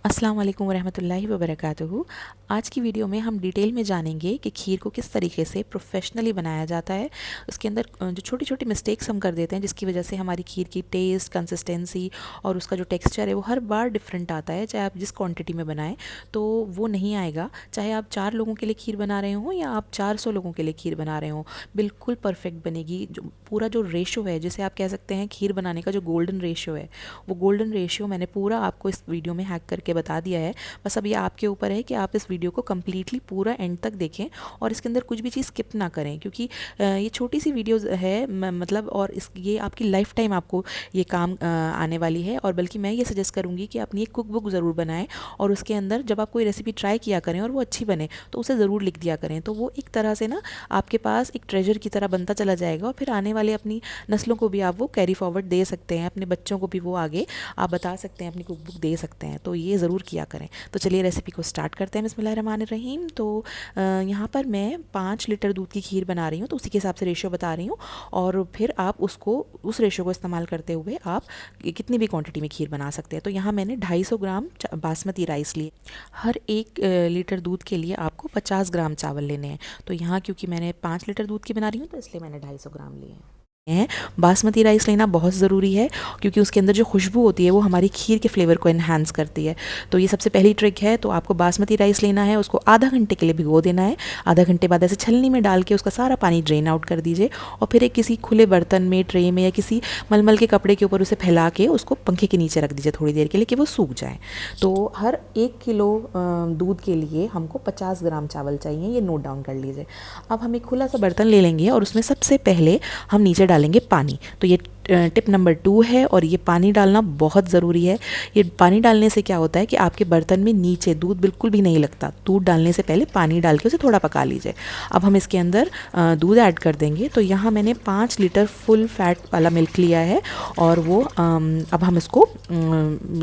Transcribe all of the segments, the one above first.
अस्सलाम वालेकुम वरहमतुल्लाहि वबरकातुहू। आज की वीडियो में हम डिटेल में जानेंगे कि खीर को किस तरीके से प्रोफेशनली बनाया जाता है। उसके अंदर जो छोटी छोटी मिस्टेक्स हम कर देते हैं जिसकी वजह से हमारी खीर की टेस्ट, कंसिस्टेंसी और उसका जो टेक्सचर है वो हर बार डिफरेंट आता है। चाहे आप जिस क्वांटिटी में बनाएं तो वो नहीं आएगा। चाहे आप 4 लोगों के लिए खीर बना रहे हों या आप 400 लोगों के लिए खीर बना रहे हों, बिल्कुल परफेक्ट बनेगी। जो पूरा जो रेशो है, जिसे आप कह सकते हैं खीर बनाने का जो गोल्डन रेशो है, वो गोल्डन रेशियो मैंने पूरा आपको इस वीडियो में हैक करके बता दिया है। बस अब ये आपके ऊपर है कि आप इस वीडियो को कम्प्लीटली पूरा एंड तक देखें और इसके अंदर कुछ भी चीज़ स्किप ना करें, क्योंकि ये छोटी सी वीडियो है मतलब, और ये आपकी लाइफ टाइम आपको ये काम आने वाली है। और बल्कि मैं ये सजेस्ट करूँगी कि अपनी एक कुक बुक ज़रूर बनाएं और उसके अंदर जब आप कोई रेसिपी ट्राई किया करें और वो अच्छी बने तो उसे ज़रूर लिख दिया करें। तो वो एक तरह से ना आपके पास एक ट्रेजर की तरह बनता चला जाएगा और फिर आने वाले अपनी नस्लों को भी आप वो कैरी फॉरवर्ड दे सकते हैं, अपने बच्चों को भी वो आगे आप बता सकते हैं, अपनी कुक बुक दे सकते हैं। तो ये ज़रूर किया करें। तो चलिए रेसिपी को स्टार्ट करते हैं। बिस्मिल्लाहिर्रहमानिर्रहीम। तो यहाँ पर मैं 5 लीटर दूध की खीर बना रही हूँ, तो उसी के हिसाब से रेशियो बता रही हूँ। और फिर आप उसको उस रेशियो को इस्तेमाल करते हुए आप कितनी भी क्वांटिटी में खीर बना सकते हैं। तो यहाँ मैंने 250 ग्राम बासमती राइस लिए। हर 1 लीटर दूध के लिए आपको 50 ग्राम चावल लेने हैं। तो यहाँ क्योंकि मैंने 5 लीटर दूध की बना रही हूँ तो इसलिए मैंने 250 ग्राम लिए हैं। बासमती राइस लेना बहुत ज़रूरी है क्योंकि उसके अंदर जो खुशबू होती है वो हमारी खीर के फ्लेवर को एनहांस करती है। तो ये सबसे पहली ट्रिक है। तो आपको बासमती राइस लेना है, उसको आधा घंटे के लिए भिगो देना है। आधा घंटे बाद ऐसे छलनी में डाल के उसका सारा पानी ड्रेन आउट कर दीजिए और फिर एक किसी खुले बर्तन में, ट्रे में या किसी मलमल के कपड़े के ऊपर उसे फैला के उसको पंखे के नीचे रख दीजिए थोड़ी देर के लिए कि वो सूख जाए। तो हर 1 किलो दूध के लिए हमको 50 ग्राम चावल चाहिए, ये नोट डाउन कर लीजिए। अब हम एक खुला सा बर्तन ले लेंगे और उसमें सबसे पहले हम नीचे डालेंगे पानी। तो ये टिप नंबर 2 है और ये पानी डालना बहुत ज़रूरी है। ये पानी डालने से क्या होता है कि आपके बर्तन में नीचे दूध बिल्कुल भी नहीं लगता। दूध डालने से पहले पानी डाल के उसे थोड़ा पका लीजिए। अब हम इसके अंदर दूध ऐड कर देंगे। तो यहाँ मैंने 5 लीटर फुल फैट वाला मिल्क लिया है और वो अब हम इसको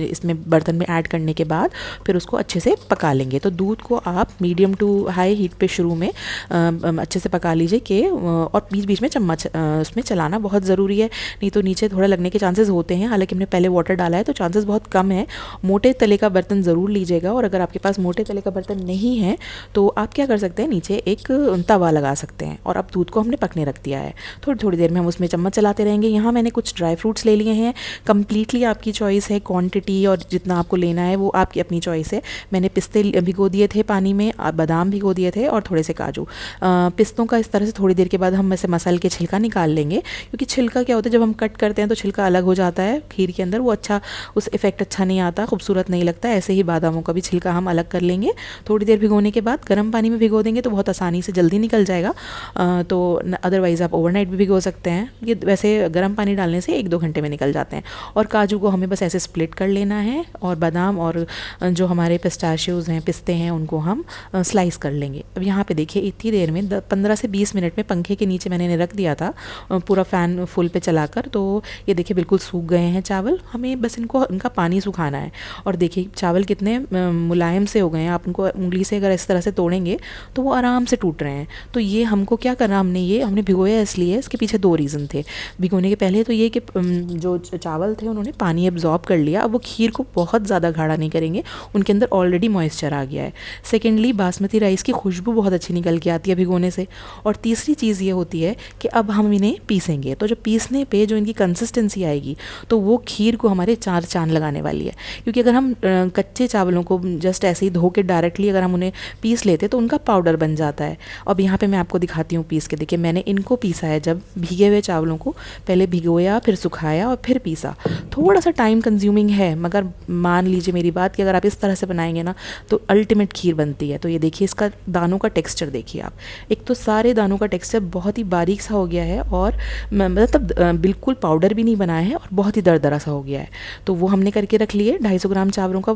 इसमें बर्तन में ऐड करने के बाद फिर उसको अच्छे से पका लेंगे। तो दूध को आप मीडियम टू हाई हीट पे शुरू में अच्छे से पका लीजिए कि और बीच बीच में चम्मच उसमें चलाना बहुत ज़रूरी है, नहीं तो नीचे थोड़ा लगने के चांसेस होते हैं। हालांकि हमने पहले वाटर डाला है तो चांसेस बहुत कम है। मोटे तले का बर्तन ज़रूर लीजिएगा और अगर आपके पास मोटे तले का बर्तन नहीं है तो आप क्या कर सकते हैं, नीचे एक तवा लगा सकते हैं। और अब दूध को हमने पकने रख दिया है। थोड़ी थोड़ी देर में हम उसमें चम्मच चलाते रहेंगे। यहाँ मैंने कुछ ड्राई फ्रूट्स ले लिए हैं। कम्प्लीटली आपकी चॉइस है, क्वान्टिटी और जितना आपको लेना है वो आपकी अपनी चॉइस है। मैंने पिस्ते भिगो दिए थे पानी में, बादाम भिगो दिए थे और थोड़े से काजू। पिस्तों का इस तरह से थोड़ी देर के बाद हम ऐसे मसल के छिलका निकाल लेंगे, क्योंकि छिलका क्या होता है जब हम कट करते हैं तो छिलका अलग हो जाता है खीर के अंदर, वो अच्छा उस इफेक्ट अच्छा नहीं आता, खूबसूरत नहीं लगता। ऐसे ही बादामों का भी छिलका हम अलग कर लेंगे। थोड़ी देर भिगोने के बाद गर्म पानी में भिगो देंगे तो बहुत आसानी से जल्दी निकल जाएगा। तो अदरवाइज़ आप ओवरनाइट भी भिगो सकते हैं। ये वैसे गर्म पानी डालने से 1-2 घंटे में निकल जाते हैं। और काजू को हमें बस ऐसे स्प्लिट कर लेना है और बादाम और जो हमारे पिस्ताशियोज़ हैं, पिस्ते हैं, उनको हम स्लाइस कर लेंगे। अब यहाँ पे देखिए इतनी देर में 15 से 20 मिनट में पंखे के नीचे मैंने रख दिया था पूरा फ़ैन फुल पे चलाकर। तो ये देखिए बिल्कुल सूख गए हैं चावल। हमें बस इनका पानी सुखाना है। और देखिए चावल कितने मुलायम से हो गए हैं। आप उनको उंगली से अगर इस तरह से तोड़ेंगे तो वो आराम से टूट रहे हैं। तो ये हमको क्या करना, हमने भिगोया इसलिए, इसके पीछे 2 रीज़न थे। भिगोने के पहले तो ये कि जो चावल थे उन्होंने पानी एब्जॉर्ब कर लिया। अब वो खीर को बहुत ज़्यादा गाढ़ा नहीं करेंगे, उनके अंदर ऑलरेडी मॉइस्चर आ गया है। सेकेंडली बासमती राइस की खुशबू बहुत अच्छी निकल के आती है भिगोने से। और तीसरी चीज़ ये होती है कि अब हम इन्हें पीसेंगे, तो जब पीसने पे जो इनकी कंसिस्टेंसी आएगी तो वो खीर को हमारे 4 चांद लगाने वाली है। क्योंकि अगर हम कच्चे चावलों को जस्ट ऐसे ही धो के डायरेक्टली अगर हम उन्हें पीस लेते तो उनका पाउडर बन जाता है। अब यहाँ पे मैं आपको दिखाती हूँ पीस के। देखिए मैंने इनको पीसा है, जब भीगे हुए चावलों को पहले भिगोया, फिर सुखाया और फिर पीसा। थोड़ा सा टाइम कंज्यूमिंग है, मगर मान लीजिए मेरी बात कि अगर आप इस तरह से बनाएंगे ना तो अल्टीमेट खीर बनती है। तो ये देखिए इसका दानों का टेक्स्चर देखिए आप। एक तो सारे दानों का टेक्स्चर बहुत ही बारीक सा हो गया है और मतलब बिल्कुल पाउडर भी नहीं बनाया है और बहुत ही दरदरा सा हो गया है। तो वो हमने करके रख लिए। 250 ग्राम चावलों का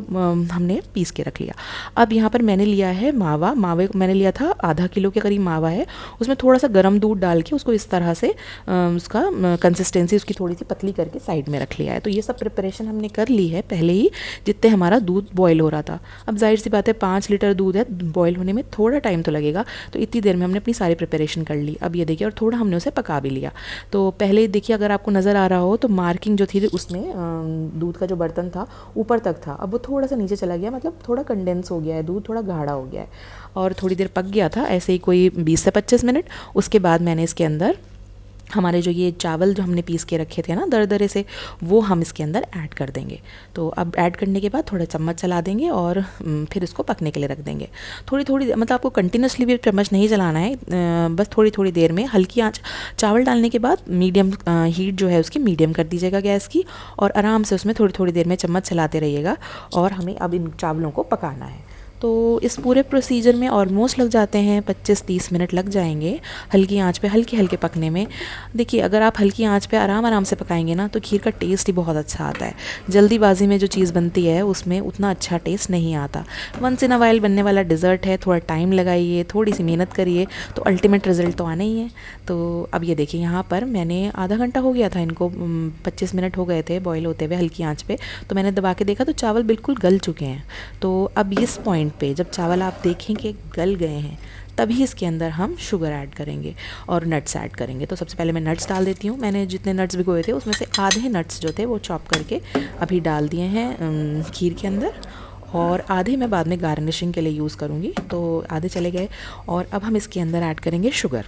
हमने पीस के रख लिया। अब यहाँ पर मैंने लिया है मावे मैंने लिया था आधा किलो के करीब मावा है। उसमें थोड़ा सा गर्म दूध डाल के उसको इस तरह से उसका कंसिस्टेंसी उसकी थोड़ी सी पतली करके साइड में रख लिया है। तो ये सब प्रिपरेशन हमने कर ली है पहले ही, जितने हमारा दूध बॉयल हो रहा था। अब जाहिर सी बात है 5 लीटर दूध है, बॉयल होने में थोड़ा टाइम तो लगेगा। तो इतनी देर में हमने अपनी सारी प्रिपरेशन कर ली। अब ये देखिए, और थोड़ा हमने उसे पका भी लिया। तो पहले देखिए, अगर आप आपको नज़र आ रहा हो तो मार्किंग जो थी उसमें दूध का जो बर्तन था ऊपर तक था, अब वो थोड़ा सा नीचे चला गया, मतलब थोड़ा कंडेंस हो गया है, दूध थोड़ा गाढ़ा हो गया है और थोड़ी देर पक गया था, ऐसे ही कोई 20 से 25 मिनट। उसके बाद मैंने इसके अंदर हमारे जो ये चावल जो हमने पीस के रखे थे ना दरदरे से, वो हम इसके अंदर ऐड कर देंगे। तो अब ऐड करने के बाद थोड़ा चम्मच चला देंगे और फिर इसको पकने के लिए रख देंगे। थोड़ी थोड़ी, मतलब आपको कंटिन्यूसली भी चम्मच नहीं चलाना है, बस थोड़ी थोड़ी देर में हल्की आंच। चावल डालने के बाद मीडियम हीट जो है उसकी मीडियम कर दीजिएगा गैस की, और आराम से उसमें थोड़ी थोड़ी देर में चम्मच चलाते रहिएगा। और हमें अब इन चावलों को पकाना है। तो इस पूरे प्रोसीजर में ऑलमोस्ट लग जाते हैं 25-30 मिनट लग जाएंगे हल्की आंच पे, हल्के हल्के पकने में। देखिए, अगर आप हल्की आंच पे आराम आराम से पकाएंगे ना तो खीर का टेस्ट ही बहुत अच्छा आता है। जल्दीबाजी में जो चीज़ बनती है उसमें उतना अच्छा टेस्ट नहीं आता। वंस इन अ वाइल बनने वाला डिज़र्ट है, थोड़ा टाइम लगाइए, थोड़ी सी मेहनत करिए तो अल्टीमेट रिजल्ट तो आना ही है। तो अब ये देखिए, यहाँ पर मैंने आधा घंटा हो गया था इनको, 25 मिनट हो गए थे बॉयल होते हुए हल्की आँच पर। तो मैंने दबा के देखा तो चावल बिल्कुल गल चुके हैं। तो अब इस पॉइंट पे जब चावल आप देखें कि गल गए हैं, तभी इसके अंदर हम शुगर ऐड करेंगे और नट्स ऐड करेंगे। तो सबसे पहले मैं नट्स डाल देती हूँ। मैंने जितने नट्स भिगोए थे उसमें से आधे नट्स जो थे वो चॉप करके अभी डाल दिए हैं खीर के अंदर, और आधे मैं बाद में गार्निशिंग के लिए यूज़ करूँगी। तो आधे चले गए, और अब हम इसके अंदर ऐड करेंगे शुगर।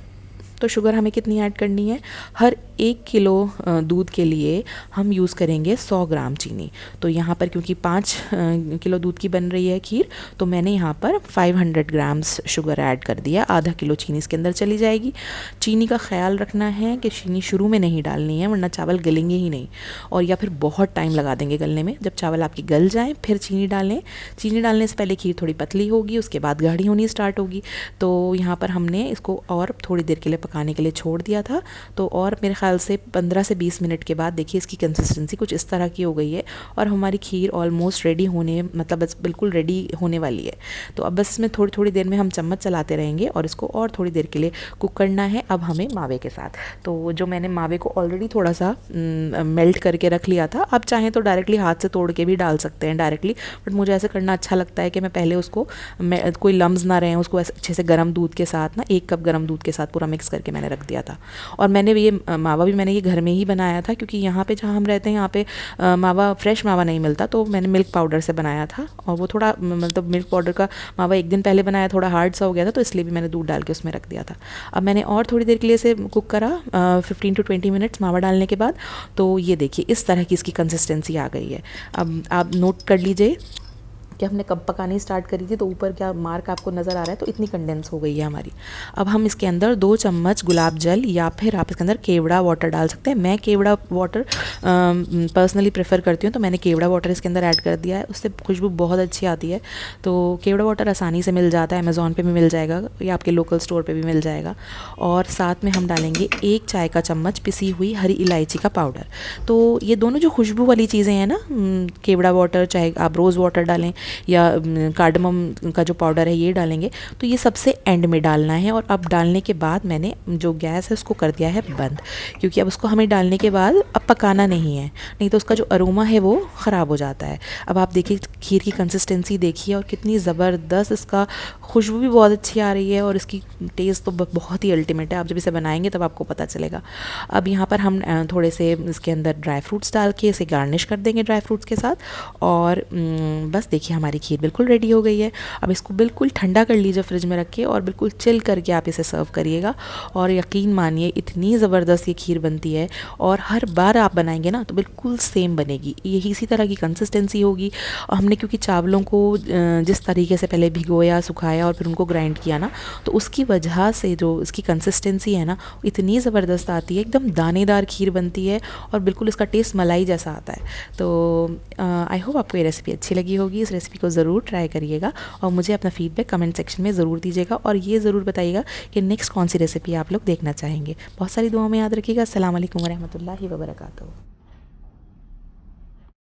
तो शुगर हमें कितनी ऐड करनी है? हर 1 किलो दूध के लिए हम यूज़ करेंगे 100 ग्राम चीनी। तो यहाँ पर क्योंकि 5 किलो दूध की बन रही है खीर, तो मैंने यहाँ पर 500 ग्राम्स शुगर ऐड कर दिया। आधा किलो चीनी इसके अंदर चली जाएगी। चीनी का ख्याल रखना है कि चीनी शुरू में नहीं डालनी है, वरना चावल गलेंगे ही नहीं, और या फिर बहुत टाइम लगा देंगे गलने में। जब चावल आपकी गल जाएँ फिर चीनी डालें। चीनी डालने से पहले खीर थोड़ी पतली होगी, उसके बाद गाढ़ी होनी स्टार्ट होगी। तो यहाँ पर हमने इसको और थोड़ी देर के लिए पकाने के लिए छोड़ दिया था। तो और मेरे ख्याल से 15 से 20 मिनट के बाद देखिए इसकी कंसिस्टेंसी कुछ इस तरह की हो गई है, और हमारी खीर ऑलमोस्ट रेडी होने, मतलब बस बिल्कुल रेडी होने वाली है। तो अब बस इसमें थोड़ी थोड़ी देर में हम चम्मच चलाते रहेंगे और इसको और थोड़ी देर के लिए कुक करना है। अब हमें मावे के साथ, तो जो मैंने मावे को ऑलरेडी थोड़ा सा मेल्ट करके रख लिया था, आप चाहें तो डायरेक्टली हाथ से तोड़ के भी डाल सकते हैं डायरेक्टली, बट मुझे ऐसे करना अच्छा लगता है कि मैं पहले उसको, कोई लम्स ना रहे, उसको अच्छे से गर्म दूध के साथ ना, 1 कप गर्म दूध के साथ पूरा मिक्स करके मैंने रख दिया था। और मैंने ये मावा भी मैंने ये घर में ही बनाया था, क्योंकि यहाँ पे जहाँ हम रहते हैं यहाँ पे मावा, फ्रेश मावा नहीं मिलता, तो मैंने मिल्क पाउडर से बनाया था। और वो थोड़ा, मतलब मिल्क पाउडर का मावा 1 दिन पहले बनाया, थोड़ा हार्ड सा हो गया था, तो इसलिए भी मैंने दूध डाल के उसमें रख दिया था। अब मैंने और थोड़ी देर के लिए इसे कुक करा, 15 to 20 मिनट्स मावा डालने के बाद। तो ये देखिए इस तरह की इसकी कंसिस्टेंसी आ गई है। अब आप नोट कर लीजिए कि हमने कब पकानी स्टार्ट करी थी, तो ऊपर क्या मार्क आपको नज़र आ रहा है, तो इतनी कंडेंस हो गई है हमारी। अब हम इसके अंदर 2 चम्मच गुलाब जल या फिर आप इसके अंदर केवड़ा वाटर डाल सकते हैं। मैं केवड़ा वाटर पर्सनली प्रेफर करती हूँ, तो मैंने केवड़ा वाटर इसके अंदर ऐड कर दिया है। उससे खुशबू बहुत अच्छी आती है। तो केवड़ा वाटर आसानी से मिल जाता है, अमेज़ॉन पे भी मिल जाएगा या आपके लोकल स्टोर पे भी मिल जाएगा। और साथ में हम डालेंगे 1 चाय का चम्मच पिसी हुई हरी इलायची का पाउडर। तो ये दोनों जो खुशबू वाली चीज़ें हैं ना, केवड़ा वाटर, चाहे आप रोज़ वाटर डालें या कार्डमम का जो पाउडर है ये डालेंगे, तो ये सबसे एंड में डालना है। और अब डालने के बाद मैंने जो गैस है उसको कर दिया है बंद, क्योंकि अब उसको हमें डालने के बाद अब पकाना नहीं है, नहीं तो उसका जो अरोमा है वो ख़राब हो जाता है। अब आप देखिए खीर की कंसिस्टेंसी देखिए, और कितनी ज़बरदस्त, इसका खुशबू भी बहुत अच्छी आ रही है, और इसकी टेस्ट तो बहुत ही अल्टीमेट है। आप जब इसे बनाएंगे तब आपको पता चलेगा। अब यहाँ पर हम थोड़े से इसके अंदर ड्राई फ्रूट्स डाल के इसे गार्निश कर देंगे ड्राई फ्रूट्स के साथ। और बस देखिए हमारी खीर बिल्कुल रेडी हो गई है। अब इसको बिल्कुल ठंडा कर लीजिए फ्रिज में रख के, और बिल्कुल चिल करके आप इसे सर्व करिएगा। और यकीन मानिए इतनी ज़बरदस्त ये खीर बनती है, और हर बार आप बनाएंगे ना तो बिल्कुल सेम बनेगी, यही इसी तरह की कंसिस्टेंसी होगी। और हमने क्योंकि चावलों को जिस तरीके से पहले भिगोया, सुखाया और फिर उनको ग्राइंड किया ना, तो उसकी वजह से जो इसकी कंसिस्टेंसी है ना इतनी ज़बरदस्त आती है, एकदम दानेदार खीर बनती है, और बिल्कुल इसका टेस्ट मलाई जैसा आता है। तो आई होप आपको ये रेसिपी अच्छी लगी होगी। इस रेसिपी को ज़रूर ट्राई करिएगा, और मुझे अपना फीडबैक कमेंट सेक्शन में ज़रूर दीजिएगा, और ये ज़रूर बताइएगा कि नेक्स्ट कौन सी रेसिपी आप लोग देखना चाहेंगे। बहुत सारी दुआओं में याद रखिएगा। अस्सलाम वालेकुम वरहमतुल्लाहि वबरकातुहू।